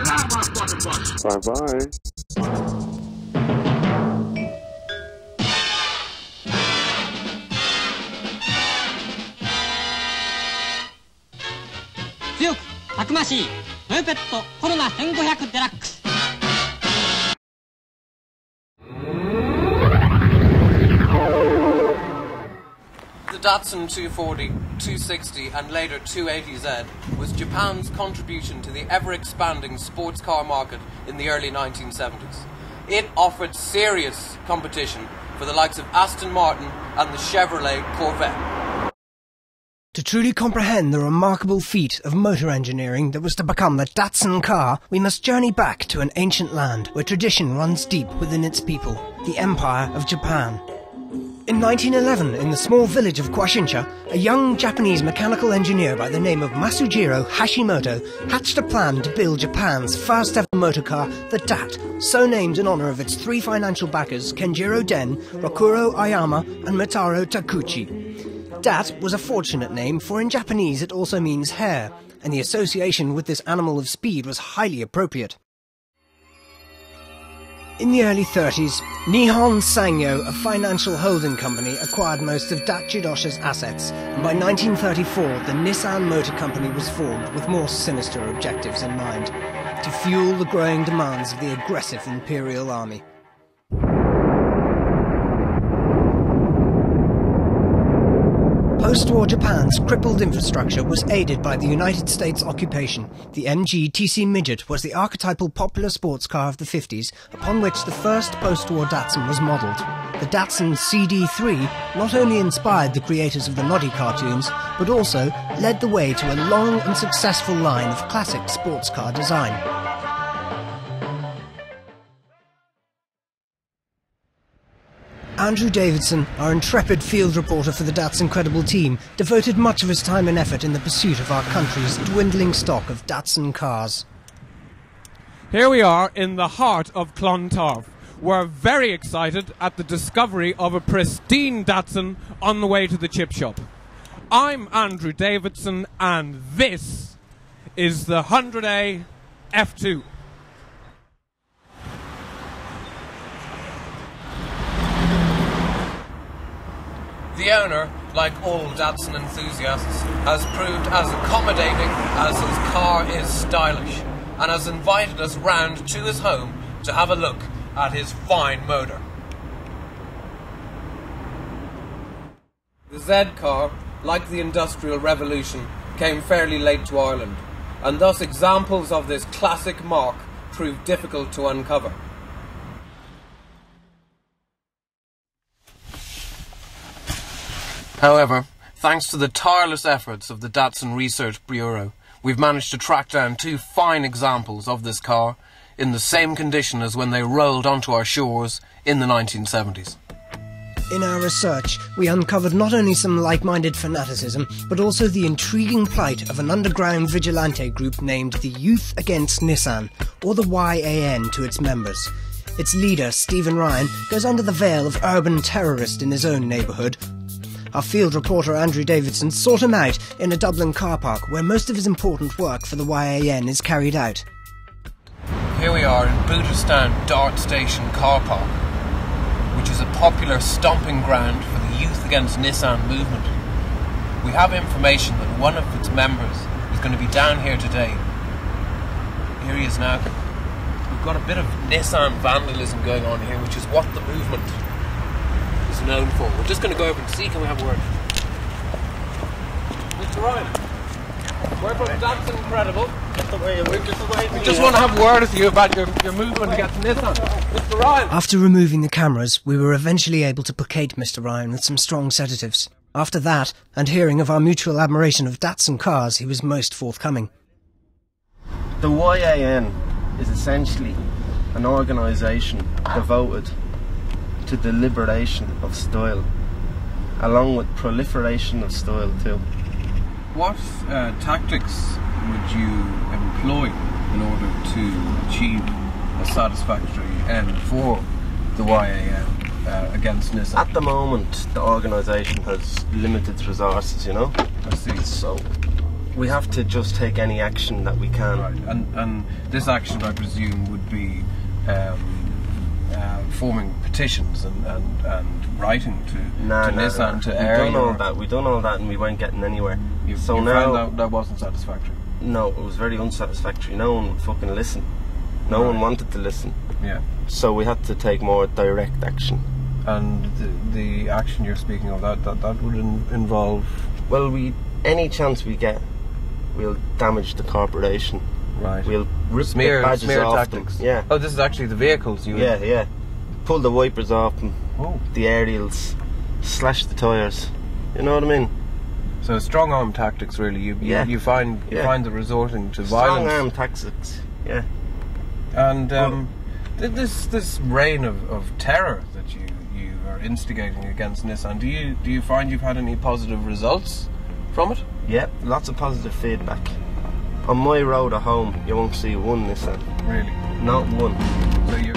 Bye-bye.強くたくましいトヨペットコロナ1500デラックス。The Datsun 240, 260 and later 280Z was Japan's contribution to the ever-expanding sports car market in the early 1970s. It offered serious competition for the likes of Aston Martin and the Chevrolet Corvette. To truly comprehend the remarkable feat of motor engineering that was to become the Datsun car, we must journey back to an ancient land where tradition runs deep within its people, the Empire of Japan. In 1911, in the small village of Kwashinsha, a young Japanese mechanical engineer by the name of Masujiro Hashimoto hatched a plan to build Japan's first ever motor car, the Dat, so named in honor of its three financial backers, Kenjiro Den, Rokuro Ayama and Mitaro Takuchi. Dat was a fortunate name, for in Japanese it also means hare, and the association with this animal of speed was highly appropriate. In the early 30s, Nihon Sangyo, a financial holding company, acquired most of Dachidosha's assets, and by 1934 the Nissan Motor Company was formed with more sinister objectives in mind, to fuel the growing demands of the aggressive Imperial Army. Post-war Japan's crippled infrastructure was aided by the United States occupation. The MG TC Midget was the archetypal popular sports car of the 50s, upon which the first post-war Datsun was modelled. The Datsun CD3 not only inspired the creators of the Noddy cartoons, but also led the way to a long and successful line of classic sports car design. Andrew Davidson, our intrepid field reporter for the Datsincredible team, devoted much of his time and effort in the pursuit of our country's dwindling stock of Datsun cars. Here we are in the heart of Clontarf. We're very excited at the discovery of a pristine Datsun on the way to the chip shop. I'm Andrew Davidson and this is the 100A F2. The owner, like all Datsun enthusiasts, has proved as accommodating as his car is stylish, and has invited us round to his home to have a look at his fine motor. The Z car, like the Industrial Revolution, came fairly late to Ireland, and thus examples of this classic mark proved difficult to uncover. However, thanks to the tireless efforts of the Datsun Research Bureau, we've managed to track down two fine examples of this car in the same condition as when they rolled onto our shores in the 1970s. In our research, we uncovered not only some like-minded fanaticism, but also the intriguing plight of an underground vigilante group named the Youth Against Nissan, or the YAN to its members. Its leader, Stephen Ryan, goes under the veil of urban terrorist in his own neighbourhood. Our field reporter Andrew Davidson sought him out in a Dublin car park where most of his important work for the YAN is carried out. Here we are in Booterstown Dart Station car park, which is a popular stomping ground for the Youth Against Nissan movement. We have information that one of its members is going to be down here today. Here he is now. We've got a bit of Nissan vandalism going on here, which is what the movement is known for. We're just going to go over and see, can we have a word? Mr. Ryan, we're from Datsincredible. We just want to have a word with you about your movement against Nissan. Mr. Ryan! After removing the cameras, we were eventually able to placate Mr. Ryan with some strong sedatives. After that, and hearing of our mutual admiration of Datsun cars, he was most forthcoming. The YAN is essentially an organisation devoted to the liberation of style, along with proliferation of style too. What tactics would you employ in order to achieve a satisfactory end for the YAN against Nissan? At the moment, the organisation has limited resources, you know. I see. So We have to just take any action that we can. Right, and this action, I presume, would be forming petitions and writing to Nissan to air. We done all that, and we weren't getting anywhere. You now found out that wasn't satisfactory. No, it was very unsatisfactory. No one would fucking listen. No one wanted to listen. Yeah. So we had to take more direct action. And the action you're speaking of, that would involve. Well, any chance we get, we'll damage the corporation. Right. We'll rip the badges off tactics. them. Yeah. Oh, this is actually the vehicles you. Yeah. Pull the wipers off them. Oh. The aerials. Slash the tyres. You know what I mean? So strong arm tactics, really. You find the resorting to violence. Strong arm tactics. Yeah. And this reign of terror that you are instigating against Nissan, do you find you've had any positive results from it? Yep, lots of positive feedback. On my road at home, you won't see one Nissan. Really? Not one. So you.